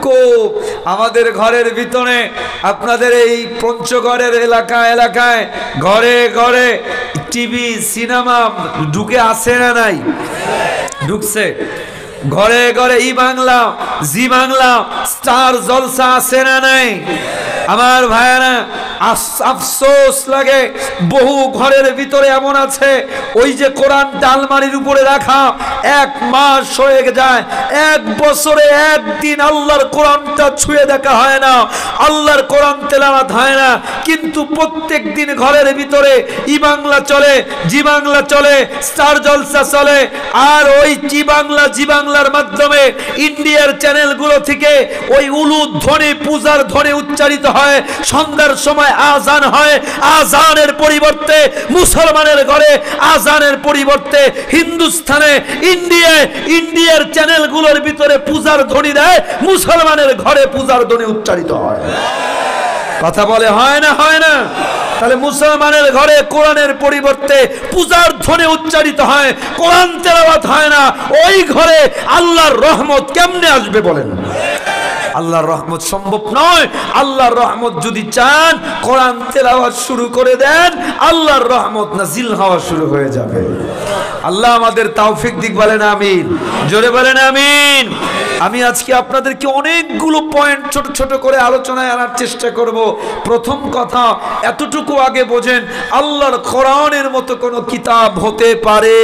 খুব আমাদের ঘরের ভিতরে, আপনাদের এই পঞ্চগড়ের এলাকায় ঘরে ঘরে টিভি সিনেমা ঢুকে আসে না নাই? ঢুকছে। ঘরে ঘরে ই বাংলা, জি বাংলা, স্টার জলসা আছে না নাই? আমার ভাইরা, আফসোস লাগে বহু ঘরের ভিতরে এমন আছে, ওই যে কোরআনটা আলমারির উপরে রাখা, 1 মাস হয়ে যায়, 1 বছরে একদিন আল্লাহর কোরআনটা ছুঁয়ে দেখা হয় না, আল্লাহর কোরআন তেলাওয়াত হয় না, কিন্তু প্রত্যেক দিন ঘরের ভিতরে ই বাংলা চলে, জি বাংলা চলে, স্টার জলসা চলে। আর ওই জি বাংলা, জি বাংলার মাধ্যমে ইন্ডিয়ার চ্যানেলগুলো থেকে ওই উলুদ ধ্বনি, পূজার ধ্বনি উচ্চারিত হয়। সন্ধ্যার সময় আজান হয়, আজানের পরিবর্তে মুসলমানের ঘরে, আজানের পরিবর্তে হিন্দুস্তানে, ইন্ডিয়ার চ্যানেলগুলোর ভিতরে পূজার ধ্বনি দেয়, মুসলমানের ঘরে পূজার ধ্বনি উচ্চারিত হয়। কথা বলে হয় না? হয় না? তাহলে মুসলমানের ঘরে কোরআনের পরিবর্তে পূজার ধ্বনি উচ্চারিত হয়, কোরআন তেলাওয়াত হয় না, ওই ঘরে আল্লাহর রহমত কেমনে আসবে বলেন? আল্লাহর রহমত সম্ভব নয়। আল্লাহর রহমত যদি চান, কোরআন তেলাওয়াত শুরু করে দেন, আল্লাহর রহমত নাজিল হওয়া শুরু হয়ে যাবে। আল্লাহ আমাদের তৌফিক দিক, বলেন আমিন, জোরে বলেন আমিন। আমি আজকে আপনাদেরকে অনেকগুলো পয়েন্ট ছোট ছোট করে আলোচনায় আনার চেষ্টা করব। প্রথম কথা, এতটুকু আগে বোঝেন, আল্লাহর কোরআনের মতো কোনো কিতাব হতে পারে?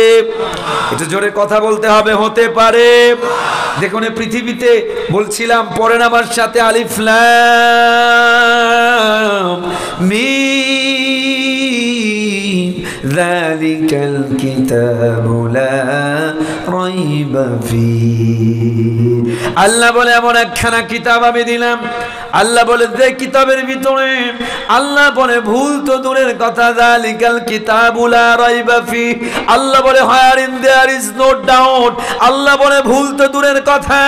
এটা জোরে কথা বলতে হবে, হতে পারে। দেখুন পৃথিবীতে, বলছিলাম পড়েন আমার সাথে, আলিফ লাম মিম যালিকাল কিতাবু লা রাইবা ফীহি। আল্লাহ বলে এমন একখানা কিতাব আমি দিলাম। আল্লাহ বলে যে কিতাবের ভিতরে, আল্লাহ বলে ভুল তো দূরের কথা, যালিকাল কিতাবু লা রাইবা ফীহি। আল্লাহ বলে wherein there is no doubt। আল্লাহ বলে ভুল তো দূরের কথা,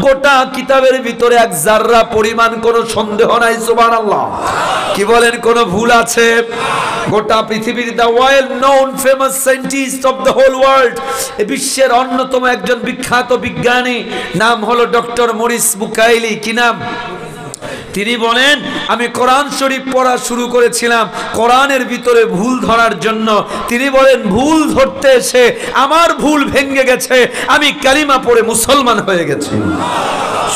গোটা কিতাবের ভিতরে এক জাররা পরিমাণ কোনো সন্দেহ নাই। সুবহানাল্লাহ। কি বলেন, কোনো ভুল আছে? গোটা পৃথিবীর the world known famous scientist of the whole world, এই বিশ্বের অন্যতম একজন বিখ্যাত বিজ্ঞানী, নাম হলো ডক্টর মরিস বুকাইলি। কি নাম? তিনি বলেন, আমি কোরআন শরীফ পড়া শুরু করেছিলাম কোরআনের ভিতরে ভুল ধরার জন্য। তিনি বলেন, ভুল ধরতে এসে আমার ভুল ভেঙে গেছে, আমি কালিমা পড়ে মুসলমান হয়ে গেছি।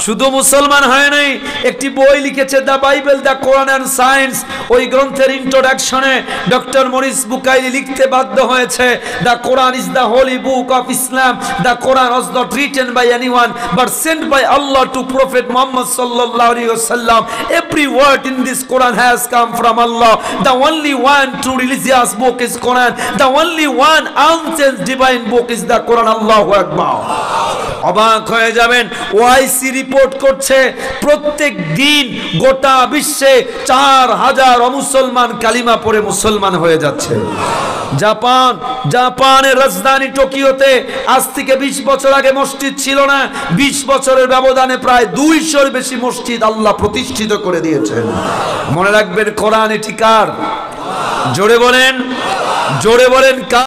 শুধু মুসলমান হয় নাই, একটি বই লিখেছে, the Bible, the Quran and science. ওই গ্রন্থের ইন্ট্রোডাকশনে ডক্টর মরিস বুকাইলি লিখতে বাধ্য হয়েছে, the Quran is the holy book of Islam, the Quran was not written by anyone but sent by Allah to prophet Muhammad সাল্লাল্লাহু আলাইহি ওয়াসাল্লাম। Every word in this Quran has come from Allah. The only one true religious book is Quran. The only one ancient divine book is the Quran. Allahu Akbar. অবাক হয়ে যাবেন, OIC report করছে প্রত্যেক দিন গোটা বিশ্বে 4000 অমুসলমান কালিমা পড়ে মুসলমান হয়ে যাচ্ছে। জাপানের রাজধানী টোকিওতে আজ থেকে 20 বছর আগে মসজিদ ছিল না। 20 বছরের ব্যবধানে প্রায় 200-র বেশি মসজিদ আল্লাহ প্রতিষ্ঠিত করে দিয়েছেন। মনে রাখবেন, কোরআন এটি কার? জোরে বলেন, জোরে বলেন।